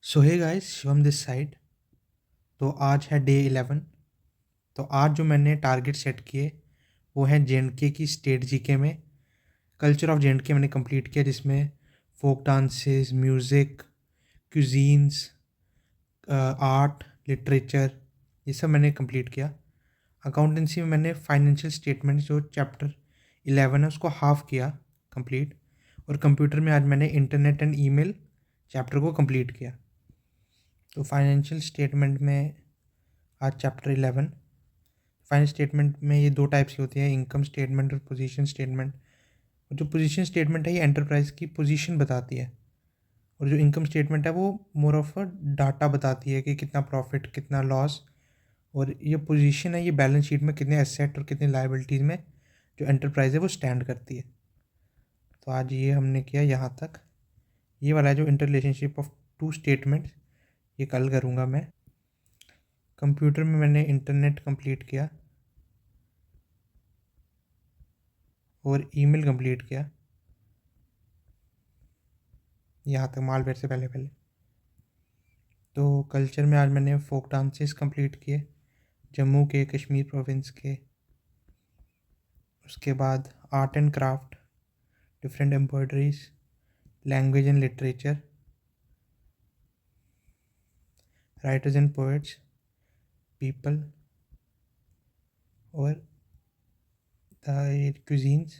So hey guys, Shivam this side. तो आज है डे 11। तो आज जो मैंने टारगेट सेट किए वो है जे की स्टेट जीके में। कल्चर ऑफ जे मैंने कंप्लीट किया, जिसमें folk dances, music, cuisines, art, literature, ये सब मैंने कंप्लीट किया। अकाउंटेंसी में मैंने फाइनेंशियल स्टेटमेंट जो चैप्टर 11 है उसको हाफ किया कंप्लीट। और कंप्यूटर में आज मैंने इंटरनेट एंड ईमेल चैप्टर को कंप्लीट किया। तो फाइनेंशियल स्टेटमेंट में आज चैप्टर 11। फाइनेंस स्टेटमेंट में ये दो टाइप्स की होती है, इनकम स्टेटमेंट और पोजीशन स्टेटमेंट। जो पोजीशन स्टेटमेंट है ये एंटरप्राइज की पोजीशन बताती है, और जो इनकम स्टेटमेंट है वो मोर ऑफ अ डाटा बताती है कि कितना प्रॉफिट, कितना लॉस। और ये पोजीशन है, ये बैलेंस शीट में कितने एसेट और कितने लाइबिलिटीज़ में जो एंटरप्राइज है वो स्टैंड करती है। तो आज ये हमने किया यहाँ तक। ये वाला है जो inter relationship of two statements, ये कल करूँगा मैं। कंप्यूटर में मैंने इंटरनेट कंप्लीट किया और ईमेल कंप्लीट किया, यहाँ तक मालवेयर से पहले पहले। तो कल्चर में आज मैंने फोक डांसेस कंप्लीट किए, जम्मू के, कश्मीर प्रोविंस के। उसके बाद art and craft, different embroideries, language and literature, writers and poets, people, और द क्यूजीन्स।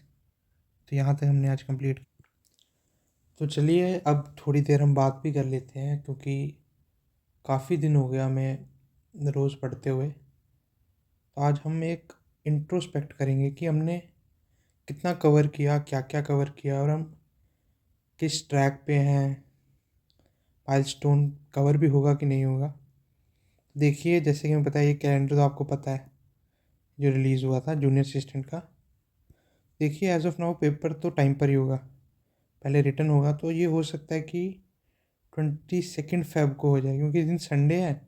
तो यहाँ तक हमने आज कंप्लीट। तो चलिए अब थोड़ी देर हम बात भी कर लेते हैं, क्योंकि काफ़ी दिन हो गया हमें रोज़ पढ़ते हुए। तो आज हम एक इंट्रोस्पेक्ट करेंगे कि हमने कितना कवर किया, क्या क्या कवर किया, और हम किस ट्रैक पे हैं, माइलस्टोन कवर भी होगा कि नहीं होगा। देखिए, जैसे कि मैं बताया, ये कैलेंडर तो आपको पता है जो रिलीज़ हुआ था जूनियर असिस्टेंट का। देखिए, एज ऑफ नाउ पेपर तो टाइम पर ही होगा, पहले रिटर्न होगा। तो ये हो सकता है कि 22 फ़रवरी को हो जाए, क्योंकि इस दिन संडे है।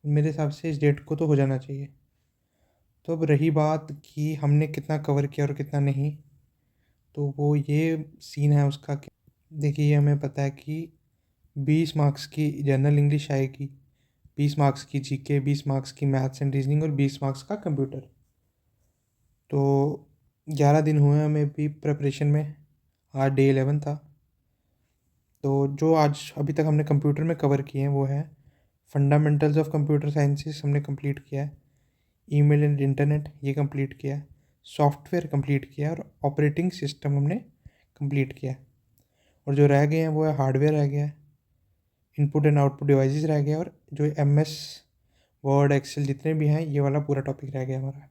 मेरे हिसाब से इस डेट को तो हो जाना चाहिए। तो अब रही बात कि हमने कितना कवर किया और कितना नहीं, तो वो ये सीन है उसका कि देखिए, हमें पता है कि 20 मार्क्स की जनरल इंग्लिश आएगी, 20 मार्क्स की जीके, 20 मार्क्स की मैथ्स एंड रीजनिंग, और 20 मार्क्स का कंप्यूटर। तो 11 दिन हुए हमें भी प्रिपरेशन में। आज डे 11 था। तो जो आज अभी तक हमने कंप्यूटर में कवर किए हैं वो है फंडामेंटल्स ऑफ कंप्यूटर साइंसेस हमने कंप्लीट किया है, ईमेल एंड इंटरनेट ये कंप्लीट किया है, सॉफ्टवेयर कंप्लीट किया है, और ऑपरेटिंग सिस्टम हमने कंप्लीट किया है। और जो रह गए हैं वो है हार्डवेयर रह गया है, इनपुट एंड आउटपुट डिवाइसेस रह गया, और जो MS वर्ड एक्सेल जितने भी हैं ये वाला पूरा टॉपिक रह गया हमारा।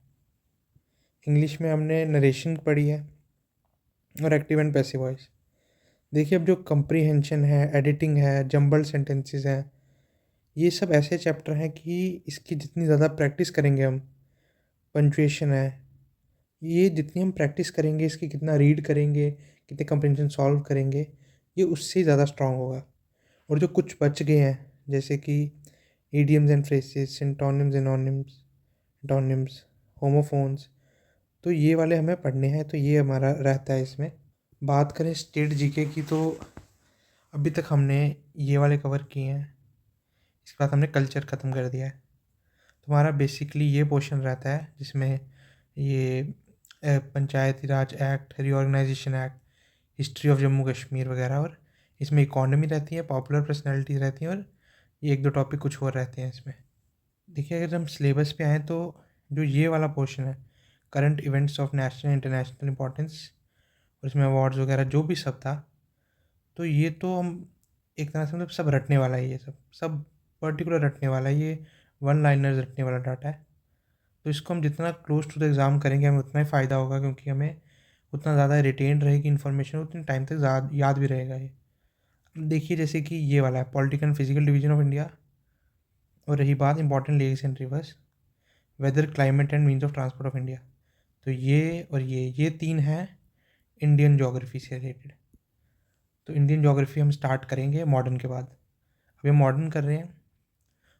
इंग्लिश में हमने नरेशन पढ़ी है और एक्टिव एंड पैसिव वॉइस। देखिए, अब जो कंप्रीहेंशन है, एडिटिंग है, जंबल्ड सेंटेंसेस हैं, ये सब ऐसे चैप्टर हैं कि इसकी जितनी ज़्यादा प्रैक्टिस करेंगे हम, पंचुएशन है, ये जितनी हम प्रैक्टिस करेंगे, इसकी कितना रीड करेंगे, कितने कंप्रीहेंशन सॉल्व करेंगे, ये उससे ज़्यादा स्ट्रांग होगा। और जो कुछ बच गए हैं, जैसे कि idioms and phrases, synonyms, anonyms, antonyms, homophones, तो ये वाले हमें पढ़ने हैं। तो ये हमारा रहता है इसमें। बात करें स्टेट जीके की, तो अभी तक हमने ये वाले कवर किए हैं। इसके बाद हमने कल्चर ख़त्म कर दिया है। तो हमारा बेसिकली ये पोर्शन रहता है जिसमें ये Panchayati Raj act, reorganisation act, history of Jammu Kashmir वगैरह, और इसमें इकॉनमी रहती है, पॉपुलर पर्सनैलिटीज़ रहती हैं, और ये एक दो टॉपिक कुछ और रहते हैं इसमें। देखिए, अगर हम सिलेबस पे आएँ तो जो ये वाला पोर्शन है, current events of national international importance, और इसमें अवार्ड्स वगैरह जो भी सब था, तो ये तो हम एक तरह से मतलब सब रटने वाला है, ये सब सब पर्टिकुलर रटने वाला है, ये वन लाइनर्स रटने वाला डाटा है। तो इसको हम जितना क्लोज टू द एग्ज़ाम करेंगे हमें उतना ही फ़ायदा होगा, क्योंकि हमें उतना ज़्यादा रिटेन रहेगी इन्फॉर्मेशन, उतने टाइम तक याद भी रहेगा ये। देखिए, जैसे कि ये वाला है political and physical division of India, और रही बात important lakes and rivers, weather, climate and means of transport of India. तो ये और ये तीन हैं इंडियन जोग्राफी से रिलेटेड। तो इंडियन जोग्राफी हम स्टार्ट करेंगे मॉडर्न के बाद। अभी हम मॉडर्न कर रहे हैं।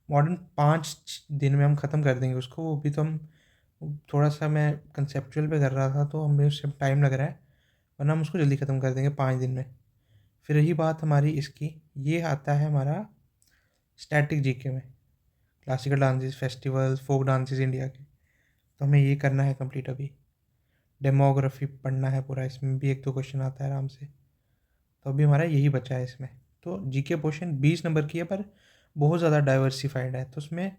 मॉडर्न 5 दिन में हम ख़त्म कर देंगे उसको। वो भी तो हम थोड़ा सा, मैं कंसेप्चुअल पे कर रहा था तो हमें उससे टाइम लग रहा है, वरना हम उसको जल्दी ख़त्म कर देंगे 5 दिन में। फिर रही बात हमारी इसकी, ये आता है हमारा स्टैटिक जीके में, classical dances, festivals, folk dances India के। तो हमें ये करना है कंप्लीट अभी। डेमोग्राफी पढ़ना है पूरा, इसमें भी 1-2 क्वेश्चन आता है आराम से। तो अभी हमारा यही बचा है इसमें। तो जीके पोर्शन 20 नंबर की है, पर बहुत ज़्यादा डाइवर्सिफाइड है, तो उसमें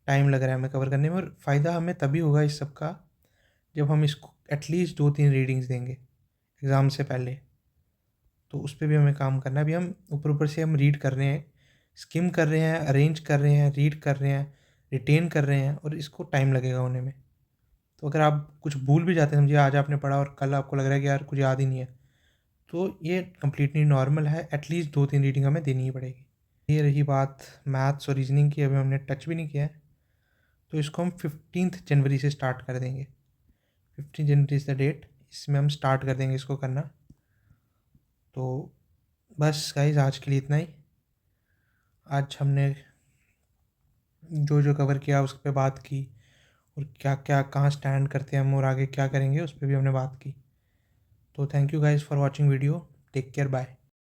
टाइम लग रहा है हमें कवर करने में। और फ़ायदा हमें तभी होगा इस सब का जब हम इसको एटलीस्ट 2-3 रीडिंग्स देंगे एग्ज़ाम से पहले। तो उस पे भी हमें काम करना है। अभी हम ऊपर ऊपर से हम रीड कर रहे हैं, स्किम कर रहे हैं, अरेंज कर रहे हैं, रीड कर रहे हैं, रिटेन कर रहे हैं, और इसको टाइम लगेगा होने में। तो अगर आप कुछ भूल भी जाते हैं, समझिए आज आपने पढ़ा और कल आपको लग रहा है कि यार कुछ याद ही नहीं है, तो ये कम्प्लीटली नॉर्मल है। एटलीस्ट 2-3 रीडिंग हमें देनी ही पड़ेगी। ये रही बात मैथ्स और रीजनिंग की, अभी हमने टच भी नहीं किया है। तो इसको हम 15 जनवरी से स्टार्ट कर देंगे। 15 जनवरी इज़ द डेट, इसमें हम स्टार्ट कर देंगे इसको करना। तो बस गाइस, आज के लिए इतना ही। आज हमने जो जो कवर किया उस पर बात की, और क्या क्या कहाँ स्टैंड करते हैं हम और आगे क्या करेंगे उस पर भी हमने बात की। तो thank you guys for watching video. Take care, bye.